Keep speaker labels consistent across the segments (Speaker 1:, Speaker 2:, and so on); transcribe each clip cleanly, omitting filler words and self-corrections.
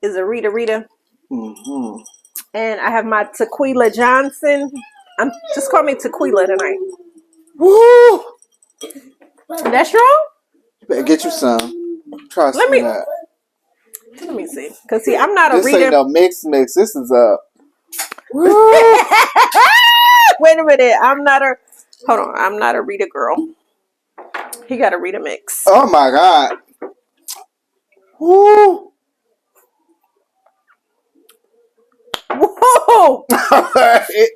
Speaker 1: is a Rita.
Speaker 2: Mm-hmm.
Speaker 1: And I have my Tequila Johnson. Just call me Tequila tonight.
Speaker 2: Woo!
Speaker 1: That's strong?
Speaker 2: You better get you some. Trust me that.
Speaker 1: Let me see. Because, see, I'm not a
Speaker 2: This
Speaker 1: Rita.
Speaker 2: ain't no mix. This is a...
Speaker 1: Wait a minute. I'm not a Rita girl. He got a Rita mix.
Speaker 2: Oh, my God. Woo!
Speaker 1: Whoa!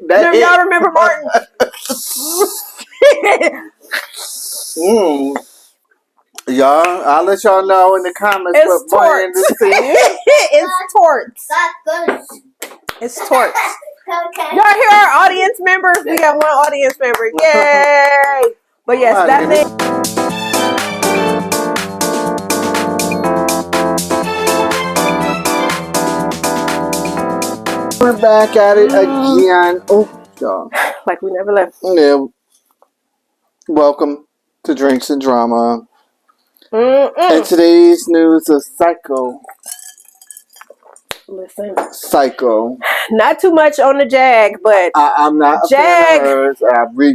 Speaker 1: Y'all remember Martin?
Speaker 2: Y'all, I'll let y'all know in the comments
Speaker 1: what Martin is saying. It's torts. It's torts. Y'all hear our audience members? We got one audience member. Yay! But yes, that thing.
Speaker 2: We're back at it again. Oh, y'all.
Speaker 1: Like we never left.
Speaker 2: Yeah. Welcome to Drinks and Drama. And today's news is Psycho.
Speaker 1: Listen.
Speaker 2: Psycho.
Speaker 1: Not too much on the Jag, but
Speaker 2: I'm not a
Speaker 1: Jag.
Speaker 2: fan of hers.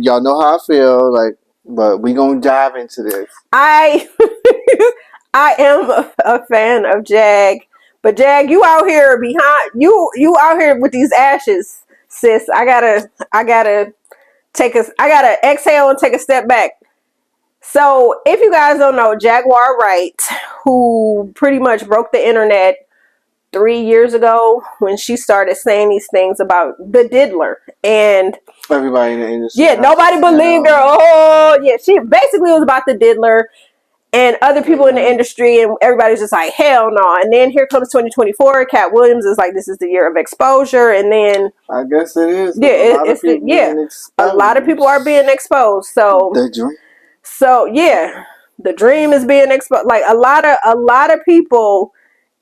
Speaker 2: Y'all know how I feel, like, but we gonna dive into this.
Speaker 1: I am a fan of Jag, but Jag, you out here behind you out here with these ashes, sis. I gotta exhale and take a step back. So if you guys don't know, Jaguar Wright, who pretty much broke the internet 3 years ago when she started saying these things about the diddler, and
Speaker 2: everybody in the industry,
Speaker 1: nobody believed her. Oh yeah, she basically was about the diddler and other people in the industry, and everybody's just like, hell no. And then here comes 2024. Cat Williams is like, this is the year of exposure, and then
Speaker 2: I guess it is.
Speaker 1: A lot of people are being exposed. So
Speaker 2: the dream.
Speaker 1: So yeah, the dream is being exposed. Like a lot of people,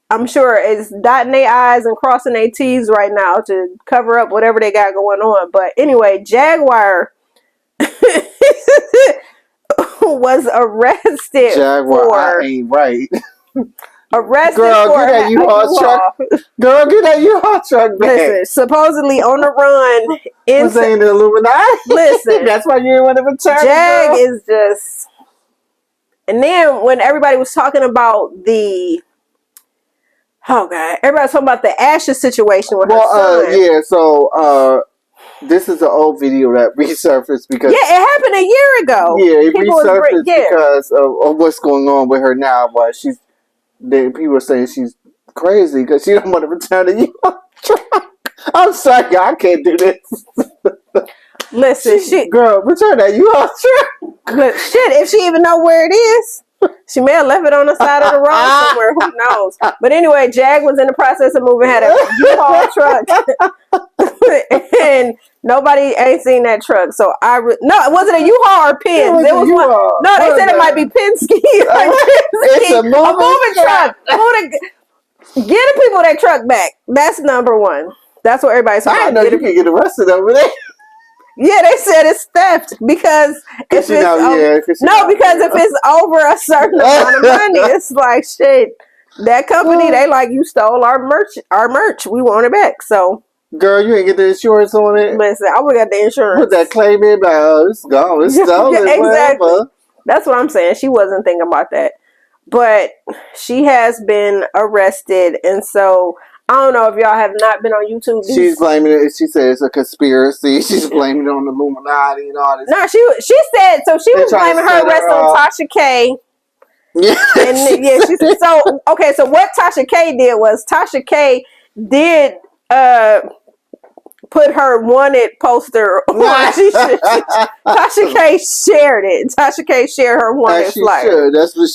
Speaker 1: I'm sure, is dotting their I's and crossing their T's right now to cover up whatever they got going on. But anyway, Jaguar was arrested.
Speaker 2: Jaguar, I ain't right.
Speaker 1: Arrested
Speaker 2: Girl,
Speaker 1: for
Speaker 2: get that U-Haul truck. Girl, get that U-Haul truck back.
Speaker 1: Listen, supposedly on the run.
Speaker 2: Was they in the Illuminati?
Speaker 1: Listen.
Speaker 2: That's why you didn't want to return.
Speaker 1: Jag is just... And then when everybody was talking about the... Oh, God. Everybody was talking about the Ashes situation with her son.
Speaker 2: Yeah, so... this is an old video that resurfaced because...
Speaker 1: Yeah, it happened a year ago.
Speaker 2: Yeah, it resurfaced because of what's going on with her now. But people are saying she's crazy because she don't want to return the U-Haul truck. I'm sorry, I can't do this.
Speaker 1: Listen,
Speaker 2: girl, return that U-Haul truck.
Speaker 1: Look, shit, if she even know where it is. She may have left it on the side of the road somewhere. Who knows? But anyway, Jag was in the process of moving, had a U-Haul truck. And nobody ain't seen that truck. So no, it wasn't a U-Haul or Pins. It was one. No, they said it might be Penske.
Speaker 2: It's a moving truck.
Speaker 1: Get the people that truck back. That's number one. That's what everybody's talking about.
Speaker 2: I didn't know you could get arrested over there.
Speaker 1: Yeah, they said it's theft because if it's over a certain amount of money, it's like shit. That company, they like, you stole our merch. We want it back. So,
Speaker 2: girl, you ain't get the insurance on it.
Speaker 1: Listen, I would got the insurance.
Speaker 2: Put that claim in, like, oh, it's gone, it's stolen.
Speaker 1: Yeah, exactly.
Speaker 2: Whatever.
Speaker 1: That's what I'm saying. She wasn't thinking about that, but she has been arrested, and so. I don't know if y'all have not been on YouTube.
Speaker 2: She's blaming it. She said it's a conspiracy. She's blaming it on the Illuminati and all this.
Speaker 1: No, she said so. She was blaming her arrest on Tasha K.
Speaker 2: Yeah.
Speaker 1: And yeah, she said so. Okay, so what Tasha K did was Tasha K did put her wanted poster on. Tasha K shared it. Tasha K shared her wanted flyer.
Speaker 2: Should. That's what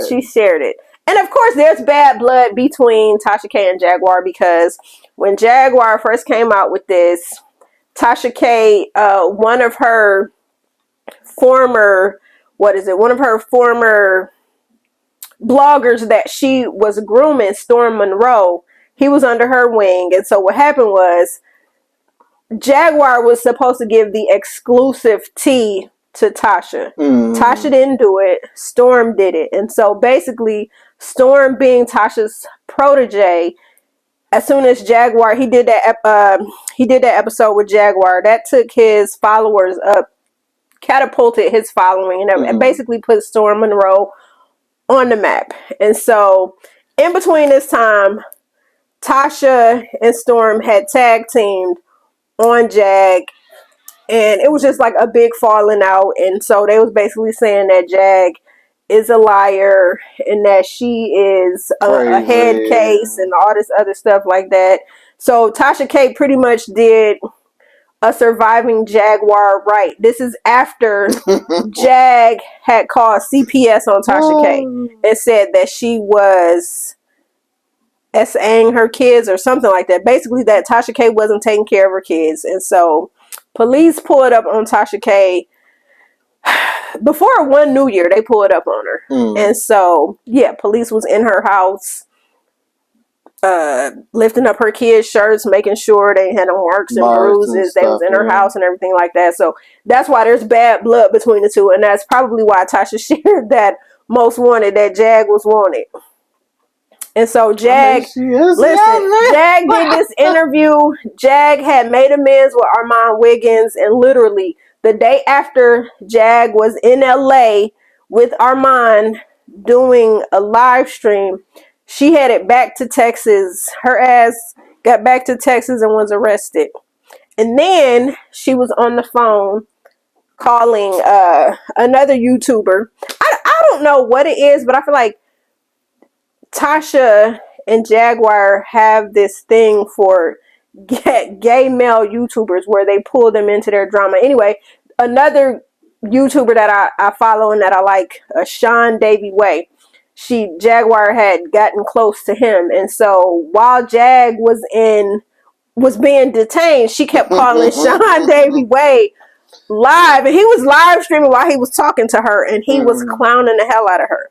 Speaker 2: she
Speaker 1: shared it. And of course, there's bad blood between Tasha K and Jaguar that when Jaguar first came out with this, Tasha K, one of her former bloggers that she was grooming, Storm Monroe, he was under her wing. And so what happened was Jaguar was supposed to give the exclusive tea to Tasha. Tasha didn't do it. Storm did it. And so basically, Storm, being Tasha's protege, as soon as Jaguar, he did that episode with Jaguar that took his followers up, catapulted his following, and basically put Storm Monroe on the map. And so in between this time, Tasha and Storm had tag teamed on Jag, and it was just like a big falling out. And so they was basically saying that Jag is a liar and that she is a head case and all this other stuff like that. So Tasha K pretty much did a surviving Jaguar Wright. This is after Jag had called CPS on Tasha K and said that she was SAing her kids or something like that. Basically that Tasha K wasn't taking care of her kids. And so police pulled up on Tasha K before one New Year. They pulled up on her. And so yeah, police was in her house, lifting up her kids' shirts, making sure they had no marks and bruises. They was in her house and everything like that. So that's why there's bad blood between the two, and that's probably why Tasha shared that most wanted, that Jag was wanted. And so Jag, Jag did this interview. Jag had made amends with Armand Wiggins, and literally the day after Jag was in LA with Armand doing a live stream, she headed back to Texas. Her ass got back to Texas and was arrested. And then she was on the phone calling another YouTuber. I don't know what it is, but I feel like Tasha and Jaguar have this thing for gay male YouTubers where they pull them into their drama. Anyway, another YouTuber that I follow and that I like, Sean Davy Way, Jaguar had gotten close to him, and so while Jag was being detained, she kept calling Sean Davy Way live, and he was live streaming while he was talking to her, and he was clowning the hell out of her.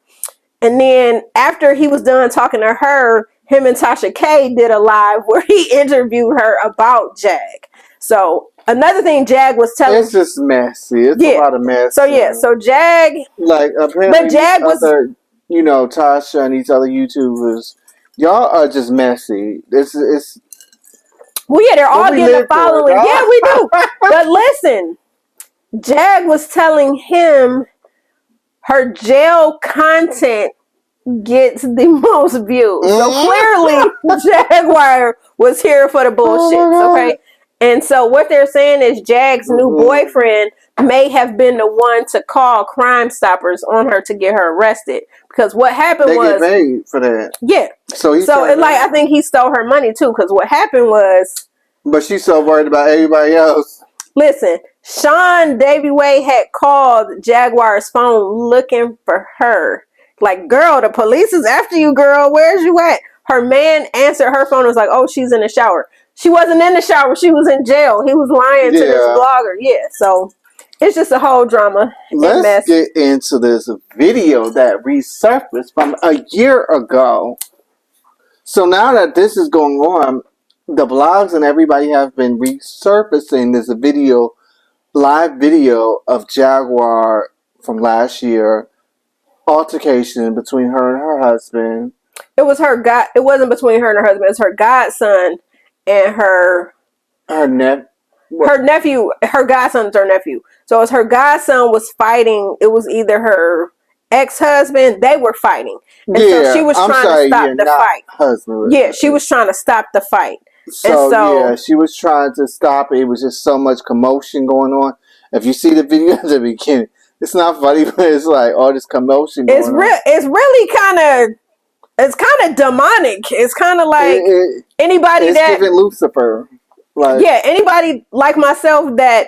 Speaker 1: And then after he was done talking to her, him and Tasha K did a live where he interviewed her about Jag. So another thing Jag was telling,
Speaker 2: it's just messy. It's a lot of mess.
Speaker 1: So yeah, so Jag,
Speaker 2: like apparently, but Jag was, you know, Tasha and these other YouTubers, y'all are just messy. It's
Speaker 1: well, yeah, they're all getting a following. Yeah, we do. But listen, Jag was telling him her jail content gets the most views. So clearly Jaguar was here for the bullshit, okay? And so what they're saying is Jag's new boyfriend may have been the one to call Crime Stoppers on her to get her arrested. Because what happened was...
Speaker 2: They get paid for that.
Speaker 1: Yeah. So I think he stole her money too. Because what happened was...
Speaker 2: But she's so worried about everybody else.
Speaker 1: Listen, Sean Davy Way had called Jaguar's phone looking for her. Like, girl, the police is after you, girl. Where's you at? Her man answered her phone and was like, oh, she's in the shower. She wasn't in the shower. She was in jail. He was lying to this blogger. Yeah, so it's just a whole drama.
Speaker 2: Let's get into this video that resurfaced from a year ago. So now that this is going on, the blogs and everybody have been resurfacing this video, live video of Jaguar from last year, altercation between her and her husband.
Speaker 1: It was it wasn't between her and her husband. It was her godson and her nephew. Her godson's her nephew. So as her godson was fighting, it was either her ex-husband. They were fighting, and so she was trying to stop the fight.
Speaker 2: Husband.
Speaker 1: She was trying to stop the fight.
Speaker 2: So she was trying to stop it. It was just so much commotion going on. If you see the video at the beginning, it's not funny, but it's like all this commotion going on.
Speaker 1: It's really kind of demonic. It's kind of like anybody
Speaker 2: it's giving Lucifer. Like,
Speaker 1: yeah, anybody like myself that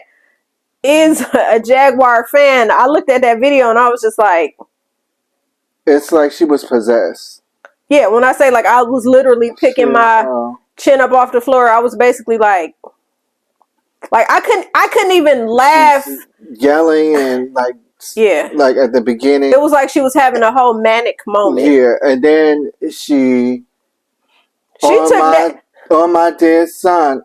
Speaker 1: is a Jaguar fan. I looked at that video and I was just like,
Speaker 2: it's like she was possessed.
Speaker 1: Yeah, when I say like I was literally picking my chin up off the floor, I was basically like I couldn't even laugh.
Speaker 2: Yelling and like at the beginning.
Speaker 1: It was like she was having a whole manic moment.
Speaker 2: Yeah, and then she took that on my dead son.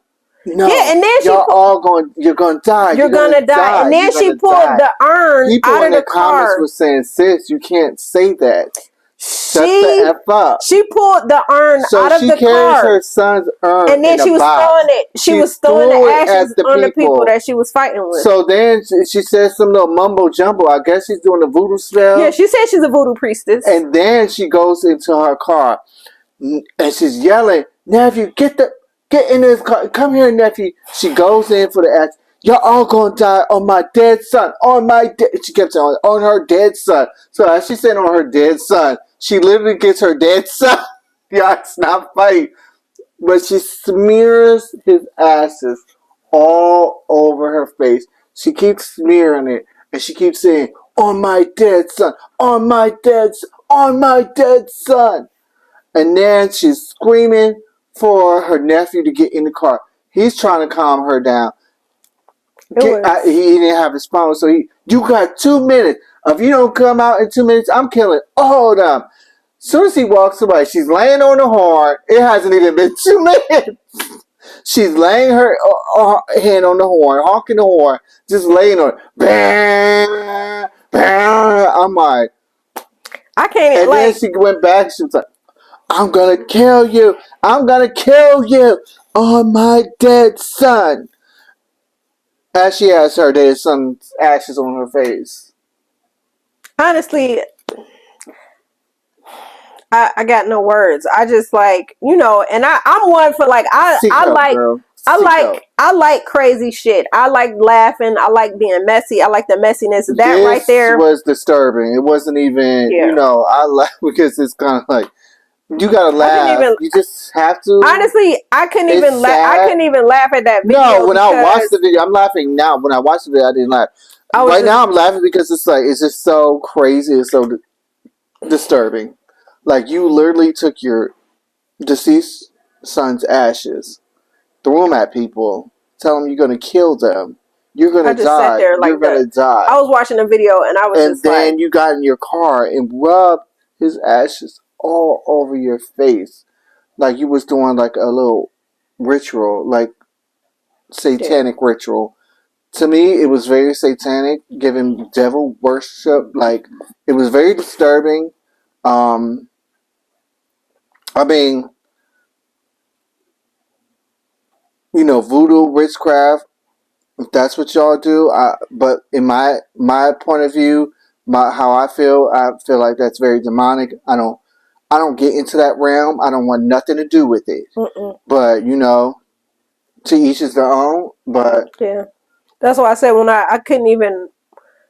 Speaker 2: No,
Speaker 1: yeah, and then
Speaker 2: you're gonna die.
Speaker 1: You're gonna die. And then she pulled the urn
Speaker 2: People
Speaker 1: out
Speaker 2: in
Speaker 1: of the
Speaker 2: comments
Speaker 1: car.
Speaker 2: were saying, "Sis, you can't say that." Shut the F up.
Speaker 1: She pulled the urn out of
Speaker 2: she
Speaker 1: the
Speaker 2: carries
Speaker 1: car.
Speaker 2: her son's urn
Speaker 1: And then
Speaker 2: in
Speaker 1: she
Speaker 2: a
Speaker 1: was
Speaker 2: box.
Speaker 1: throwing it. She was throwing the ashes on the people that she was fighting with.
Speaker 2: So then she says some little mumbo jumbo. I guess she's doing a voodoo spell.
Speaker 1: Yeah, she said she's a voodoo priestess.
Speaker 2: And then she goes into her car and she's yelling, "Nephew, get in this car. Come here, nephew." She goes in for the ass. "Y'all all gonna die on my dead son. On my She kept saying on her dead son. So as she said on her dead son, she literally gets her dead son. Yeah, it's not funny. But she smears his ashes all over her face. She keeps smearing it. And she keeps saying, "On my dead son. On my dead son. On my dead son." And then she's screaming for her nephew to get in the car. He's trying to calm her down. He didn't have his phone, so you got 2 minutes. If you don't come out in 2 minutes, I'm killing all of them. As soon as he walks away, she's laying on the horn. It hasn't even been 2 minutes. She's laying her hand on the horn, honking the horn, just laying on it. Bam, bam. I'm like,
Speaker 1: I can't.
Speaker 2: And then she went back. She was like, "I'm gonna kill you. I'm gonna kill you on my dead son." As she has her dead son's ashes on her face.
Speaker 1: Honestly, I got no words. I just and I'm one for I like crazy shit. I like laughing. I like being messy. I like the messiness. That right there
Speaker 2: was disturbing. It wasn't even, I laugh because it's kind of like, you gotta laugh. You just have to.
Speaker 1: Honestly, I couldn't even laugh. I couldn't even laugh at that video.
Speaker 2: No, when I watched the video, I'm laughing now. When I watched the video, I didn't laugh. Now I'm laughing because it's just so crazy. It's so disturbing. Like, you literally took your deceased son's ashes, threw them at people, tell them you're gonna kill them. You're gonna die.
Speaker 1: Sat there
Speaker 2: you're gonna die.
Speaker 1: I was watching a video and I was
Speaker 2: and then you got in your car and rubbed his ashes all over your face, like you was doing like a little ritual, like satanic ritual. To me, it was very satanic, giving devil worship. Like, it was very disturbing. I mean, voodoo, witchcraft, if that's what y'all do. But in my point of view, how I feel like that's very demonic. I don't get into that realm. I don't want nothing to do with it. But, to each is their own. But
Speaker 1: yeah, that's why I said when I couldn't even.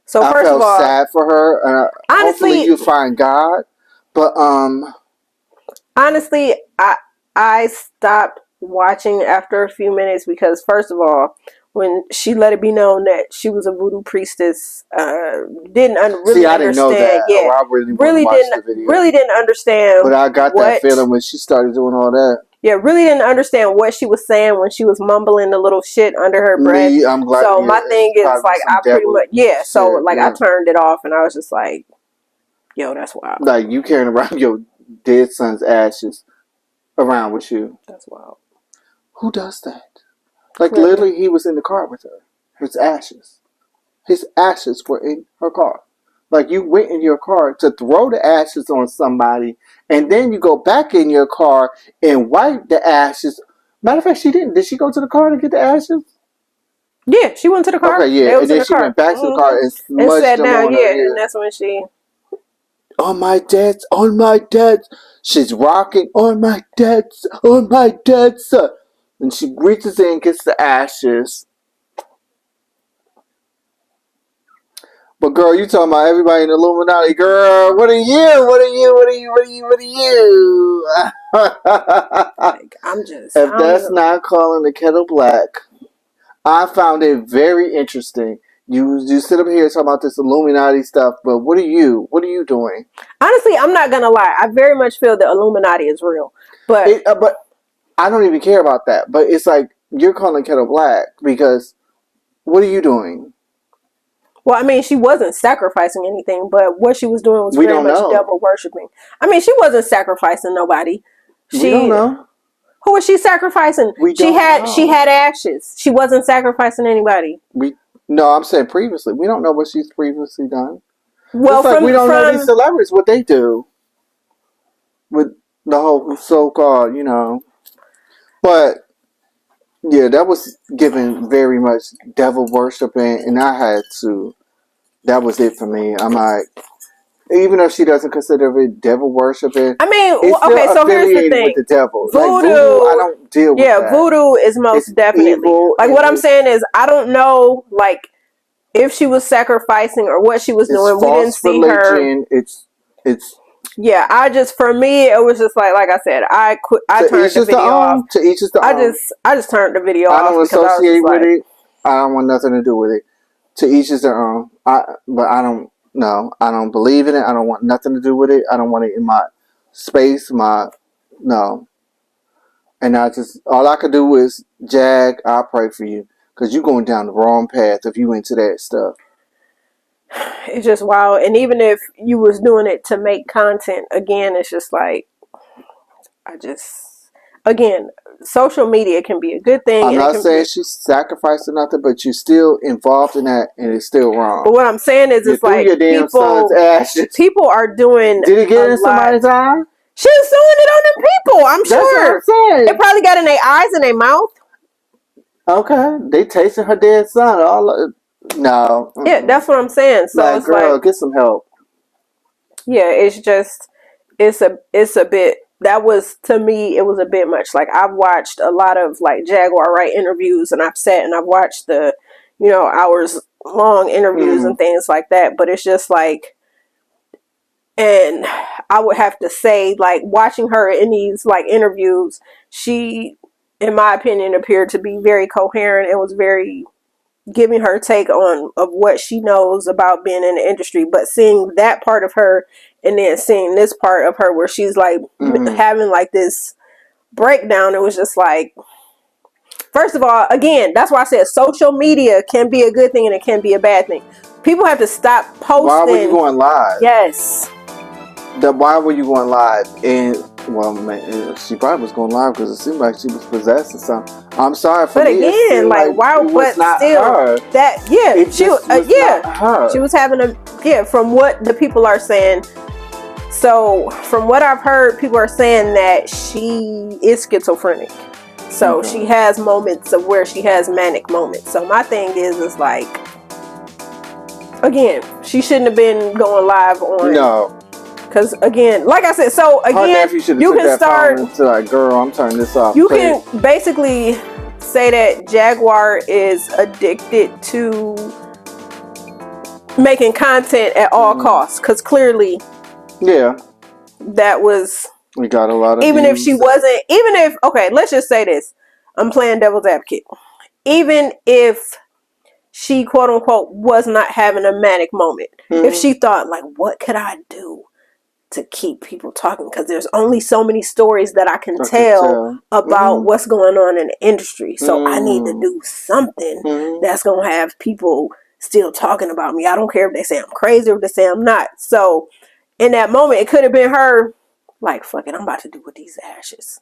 Speaker 1: So
Speaker 2: I
Speaker 1: first
Speaker 2: felt
Speaker 1: of all,
Speaker 2: sad for her.
Speaker 1: Honestly,
Speaker 2: hopefully you find God. But
Speaker 1: honestly, I stopped watching after a few minutes because first of all, when she let it be known that she was a voodoo priestess, didn't really understand.
Speaker 2: I didn't know that.
Speaker 1: Yeah,
Speaker 2: I
Speaker 1: really didn't understand.
Speaker 2: But I got that feeling when she started doing all that.
Speaker 1: Yeah, really didn't understand what she was saying when she was mumbling the little shit under her breath.
Speaker 2: I'm glad.
Speaker 1: So my thing is like I pretty much I turned it off and I was just like, yo, that's wild.
Speaker 2: Like, you carrying around your dead son's ashes around with you.
Speaker 1: That's wild.
Speaker 2: Who does that? Like, literally, he was in the car with her. His ashes were in her car. Like, you went in your car to throw the ashes on somebody, and then you go back in your car and wipe the ashes. Matter of fact, she didn't. Did she go to the car to get the ashes?
Speaker 1: Yeah, she went to the car.
Speaker 2: Okay, yeah. And then she went back to the car and sat down.
Speaker 1: Yeah, and that's when she...
Speaker 2: On my dead. She's rocking on my dead son. And she reaches in and gets the ashes. But girl, you talking about everybody in the Illuminati. Girl, what are you?
Speaker 1: Like,
Speaker 2: if that's not calling the kettle black, I found it very interesting. You sit up here talking about this Illuminati stuff, but what are you doing?
Speaker 1: Honestly, I'm not gonna lie. I very much feel the Illuminati is real, but
Speaker 2: I don't even care about that. But it's like, you're calling kettle black because what are you doing?
Speaker 1: Well, I mean, she wasn't sacrificing anything, but what she was doing was very much devil worshipping. I mean, she wasn't sacrificing nobody.
Speaker 2: We don't know.
Speaker 1: Who was she sacrificing? She had ashes. She wasn't sacrificing anybody.
Speaker 2: No, I'm saying previously. We don't know what she's previously done.
Speaker 1: Well,
Speaker 2: we don't know these celebrities, what they do. with the whole so-called, but yeah, that was given very much devil worshiping, and I had to. That was it for me. I'm like, even if she doesn't consider it devil worshiping,
Speaker 1: I mean,
Speaker 2: it's still
Speaker 1: okay, so here's the
Speaker 2: affiliated
Speaker 1: thing.
Speaker 2: with the devil.
Speaker 1: Voodoo,
Speaker 2: like voodoo, I don't deal with that.
Speaker 1: Voodoo is most
Speaker 2: It's
Speaker 1: definitely.
Speaker 2: evil,
Speaker 1: Like
Speaker 2: and
Speaker 1: what I'm saying is, I don't know, like if she was sacrificing or what she was
Speaker 2: it's
Speaker 1: doing. We didn't
Speaker 2: false
Speaker 1: see her.
Speaker 2: religion. It's
Speaker 1: Yeah, for me, it was just like I said, I
Speaker 2: to
Speaker 1: turned
Speaker 2: each
Speaker 1: the
Speaker 2: is their
Speaker 1: video off.
Speaker 2: own. To each is their own.
Speaker 1: I just turned the video
Speaker 2: I
Speaker 1: off
Speaker 2: don't
Speaker 1: because I was
Speaker 2: associate
Speaker 1: just
Speaker 2: with
Speaker 1: like,
Speaker 2: it. I don't want nothing to do with it. To each is their own. But I don't. No, I don't believe in it. I don't want nothing to do with it. I don't want it in my space. No. And all I could do is, Jag, I pray for you, because you're going down the wrong path if you into that stuff.
Speaker 1: it's just wild. And even if you was doing it to make content, again, it's just like, again, social media can be a good thing.
Speaker 2: I'm not saying she's sacrificed or nothing, but you're still involved in that, and it's still wrong.
Speaker 1: But what I'm saying is, it's like
Speaker 2: your damn son's ashes.
Speaker 1: People are doing.
Speaker 2: Did it get in somebody's eye?
Speaker 1: She was doing it on them people. I'm sure.
Speaker 2: That's what I'm saying.
Speaker 1: It probably got in their eyes and their mouth.
Speaker 2: Okay, they tasted her dead son. No.
Speaker 1: Yeah, that's what I'm saying. So
Speaker 2: like,
Speaker 1: it's
Speaker 2: girl, get some help.
Speaker 1: Yeah, it's just, it's a bit. That was, to me, it was a bit much. Like, I've watched a lot of like Jaguar Wright interviews, and I've sat and I've watched the, hours long interviews and things like that. But it's just like, and I would have to say, like, watching her in these like interviews, she, in my opinion, appeared to be very coherent and was very giving her take on of what she knows about being in the industry. But seeing that part of her and then seeing this part of her where she's like having like this breakdown, it was just like, first of all, again, that's why I said social media can be a good thing and it can be a bad thing. People have to stop posting.
Speaker 2: Why were you going live?
Speaker 1: Yes.
Speaker 2: Why were you going live? And she probably was going live because it seemed like she was possessed or something. I'm sorry for
Speaker 1: but
Speaker 2: me.
Speaker 1: Again, like why? But
Speaker 2: not
Speaker 1: still,
Speaker 2: her.
Speaker 1: She was having from what the people are saying. So from what I've heard, people are saying that she is schizophrenic. So she has moments of where she has manic moments. So my thing is like, again, she shouldn't have been going live on.
Speaker 2: No.
Speaker 1: Because again, like I said, so again, you can start
Speaker 2: to like, girl, I'm turning this off.
Speaker 1: You can basically say that Jaguar is addicted to making content at all costs. Because clearly, that was.
Speaker 2: We got a lot of.
Speaker 1: Even if she wasn't, let's just say this. I'm playing devil's advocate. Even if she, quote unquote, was not having a manic moment, if she thought like, what could I do to keep people talking, because there's only so many stories that I can tell about what's going on in the industry, so I need to do something that's gonna have people still talking about me. I don't care if they say I'm crazy or if they say I'm not. So in that moment, it could have been her like, fuck it, I'm about to do with these ashes.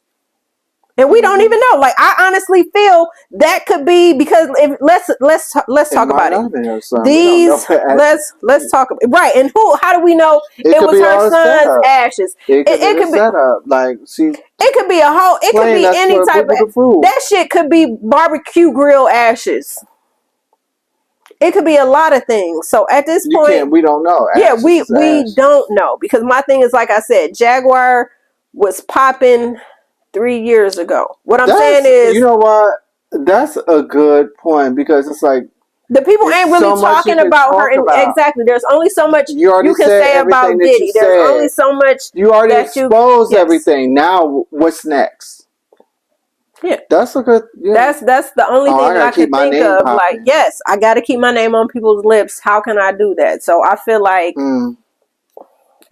Speaker 1: And we don't even know. Like, I honestly feel that could be because if let's talk about it. These let's talk about right. And how do we know it was her son's ashes? It could be
Speaker 2: set up. Like
Speaker 1: it could be a whole. It could be any type of that shit. Could be barbecue grill ashes. It could be a lot of things. So at this point,
Speaker 2: we don't know.
Speaker 1: We don't know, because my thing is, like I said, Jaguar was popping 3 years ago. What I'm saying is,
Speaker 2: you know what? That's a good point, because it's like
Speaker 1: the people ain't really talking about her. Exactly. There's only so much you can say about Diddy. There's only so much.
Speaker 2: You already exposed everything. Now, what's next?
Speaker 1: Yeah,
Speaker 2: that's a good. Yeah.
Speaker 1: That's the only thing that I can think of. Like, yes, I got to keep my name on people's lips. How can I do that? So I feel like,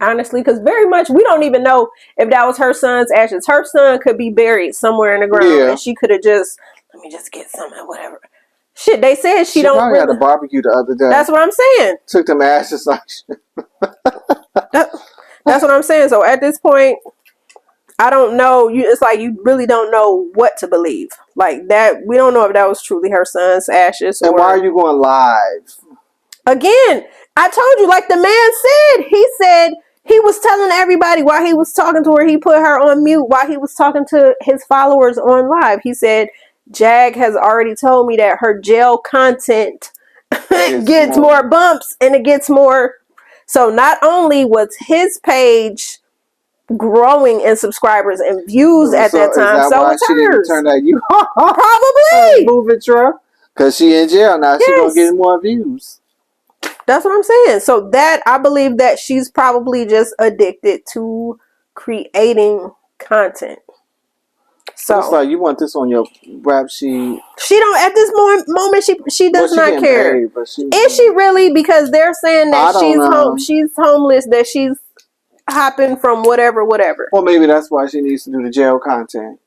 Speaker 1: honestly, because very much we don't even know if that was her son's ashes. Her son could be buried somewhere in the ground, and she could have just let me just get some or whatever. Shit, they said she don't.
Speaker 2: Probably had a barbecue the other day.
Speaker 1: That's what I'm saying.
Speaker 2: Took them ashes like shit.
Speaker 1: That's what I'm saying. So at this point, I don't know. It's like you really don't know what to believe. Like that, we don't know if that was truly her son's ashes.
Speaker 2: And why are you going live?
Speaker 1: Again, I told you, like the man said. He said, He was telling everybody while he was talking to her, he put her on mute while he was talking to his followers on live. He said, Jag has already told me that her jail content gets more bumps and it gets more. So not only was his page growing in subscribers and views at that time, so was hers.
Speaker 2: Turn that you
Speaker 1: probably
Speaker 2: moving truck because she in jail now. Yes. She gonna get more views.
Speaker 1: That's what I'm saying. So that I believe that she's probably just addicted to creating content. So
Speaker 2: it's like you want this on your rap sheet.
Speaker 1: She don't at this moment. She does not care. Paid, is she really? Because they're saying that she's homeless. That she's hopping from whatever.
Speaker 2: Well, maybe that's why she needs to do the jail content.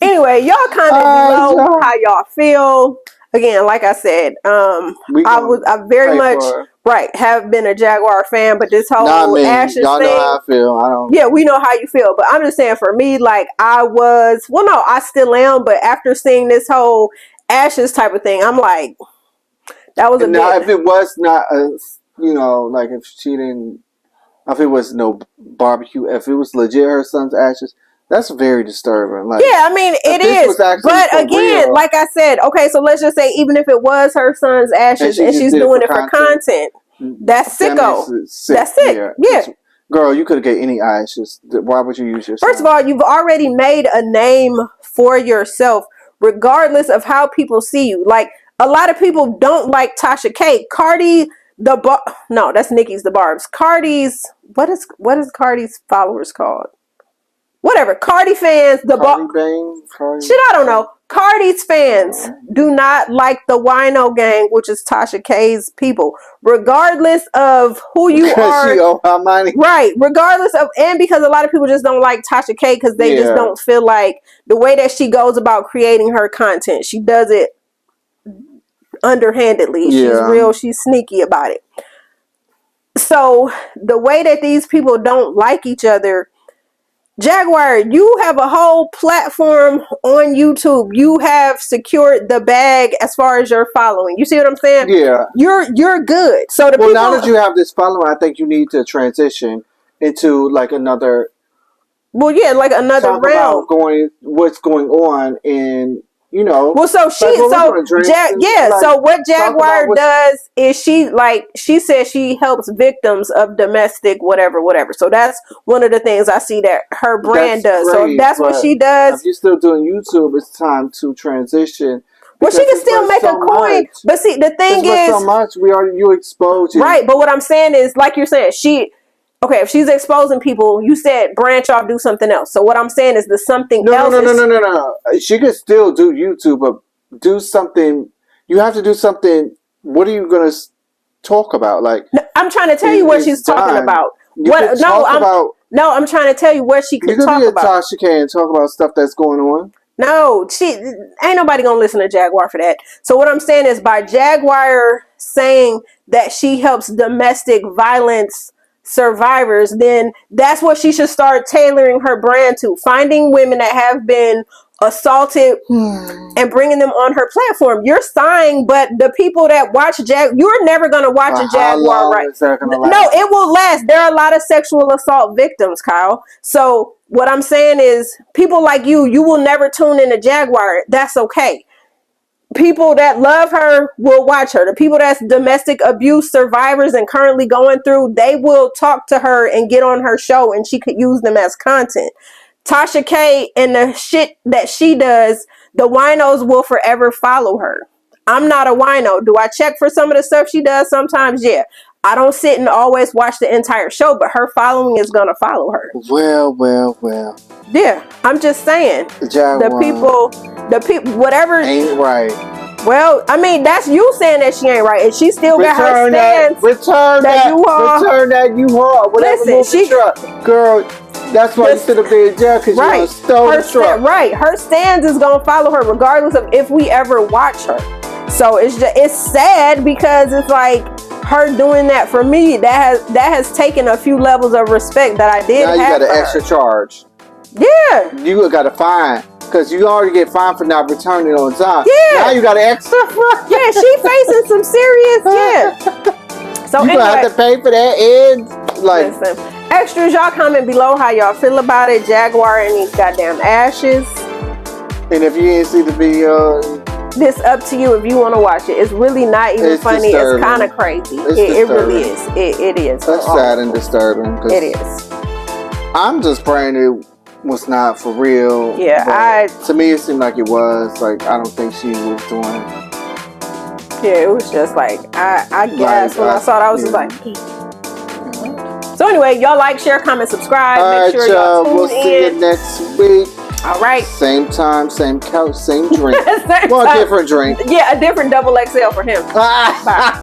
Speaker 1: Anyway, y'all comment below how y'all feel. Again, like I said, I very much have been a Jaguar fan, but this whole Ashes thing,
Speaker 2: y'all know how I feel.
Speaker 1: Yeah, we know how you feel, but I'm just saying for me, like I still am, but after seeing this whole Ashes type of thing, I'm like, that was
Speaker 2: if it was not like if it was no barbecue, if it was legit her son's ashes. That's very disturbing. Like,
Speaker 1: yeah, I mean, it is. But again, real, like I said, okay, so let's just say even if it was her son's ashes and she's doing it for content, that's sicko. That's sick. Yeah.
Speaker 2: Girl, you could get any ashes. Why would you use your son?
Speaker 1: First of all, you've already made a name for yourself, regardless of how people see you. Like, a lot of people don't like Tasha K. Cardi, no, that's Nicki's The Barbs. Cardi's, what is Cardi's followers called? Whatever. Cardi fans, shit, I don't know. Cardi's fans do not like the Wino gang, which is Tasha K's people, regardless of who you are.
Speaker 2: She owe her money.
Speaker 1: Right. Regardless of, and because a lot of people just don't like Tasha K because they just don't feel like the way that she goes about creating her content. She does it underhandedly. Yeah. She's real. She's sneaky about it. So the way that these people don't like each other, Jaguar, you have a whole platform on YouTube. You have secured the bag as far as your following. You see what I'm saying?
Speaker 2: Yeah.
Speaker 1: You're good. So
Speaker 2: now that you have this following, I think you need to transition into like another.
Speaker 1: Well, yeah, like another realm.
Speaker 2: What's going on in.
Speaker 1: Well, so so what Jaguar does is she says she helps victims of domestic whatever. So that's one of the things I see that her brand does. So if that's what she does.
Speaker 2: If you're still doing YouTube, it's time to transition.
Speaker 1: Well, she can still make a coin, but see, the thing is,
Speaker 2: so much you exposed it.
Speaker 1: Right, but what I'm saying is, like you're saying, if she's exposing people, you said branch off, do something else. So what I'm saying is
Speaker 2: No. She could still do YouTube, but do something. You have to do something. What are you going to talk about? Like,
Speaker 1: I'm trying to tell you what she's talking about. I'm trying to tell you what she could talk about.
Speaker 2: You could be a Tasha K and talk about stuff that's going on.
Speaker 1: No, ain't nobody gonna listen to Jaguar for that. So what I'm saying is, by Jaguar saying that she helps domestic violence survivors, then that's what she should start tailoring her brand to. Finding women that have been assaulted and bringing them on her platform. You're signed, but the people that watch you're never going to watch a Jaguar Wright. No, it will last. There are a lot of sexual assault victims, Kyle. So what I'm saying is, people like you will never tune in to Jaguar. That's okay. People that love her will watch her. The people that's domestic abuse survivors and currently going through, they will talk to her and get on her show, and she could use them as content. Tasha K and the shit that she does, the winos will forever follow her. I'm not a wino. Do I check for some of the stuff she does sometimes? Yeah. I don't sit and always watch the entire show, but her following is going to follow her.
Speaker 2: Well.
Speaker 1: Yeah, I'm just saying. The people, whatever.
Speaker 2: Ain't right.
Speaker 1: Well, I mean, that's you saying that she ain't right. And she still got her stance.
Speaker 2: Return that U-Haul. Listen, girl, that's why you should have been in jail, because you stole the truck.
Speaker 1: Right. Her stance is going to follow her regardless of if we ever watch her. So it's sad because it's like, her doing that for me, that has taken a few levels of respect that I did have.
Speaker 2: Now you got an extra charge.
Speaker 1: Yeah.
Speaker 2: You got a fine, because you already get fined for not returning on time.
Speaker 1: Yeah.
Speaker 2: Now you got an extra.
Speaker 1: Yeah, she facing some serious. Yeah. So
Speaker 2: you gonna have to pay for that, Ed. Like,
Speaker 1: listen, extras, y'all comment below how y'all feel about it. Jaguar and these goddamn ashes.
Speaker 2: and if you didn't see the video,
Speaker 1: This up to you if you want to watch it. It's really not even
Speaker 2: It's
Speaker 1: funny.
Speaker 2: disturbing.
Speaker 1: It's kind of crazy.
Speaker 2: It's
Speaker 1: It really
Speaker 2: disturbing.
Speaker 1: is. It is.
Speaker 2: that's sad and disturbing. 'Cause
Speaker 1: It is.
Speaker 2: I'm just praying it was not for real.
Speaker 1: Yeah,
Speaker 2: but to me, it seemed like it was. Like, I don't think she was doing it.
Speaker 1: Yeah, it was just like, I guess when I saw that, I was just like, So anyway, y'all like, share, comment, subscribe.
Speaker 2: All
Speaker 1: Make
Speaker 2: right,
Speaker 1: sure y'all tune
Speaker 2: we'll see you
Speaker 1: in.
Speaker 2: next week.
Speaker 1: All right.
Speaker 2: Same time, same couch, same drink.
Speaker 1: Same
Speaker 2: Well,
Speaker 1: time.
Speaker 2: different drink.
Speaker 1: Yeah, a different double XL for him. Bye.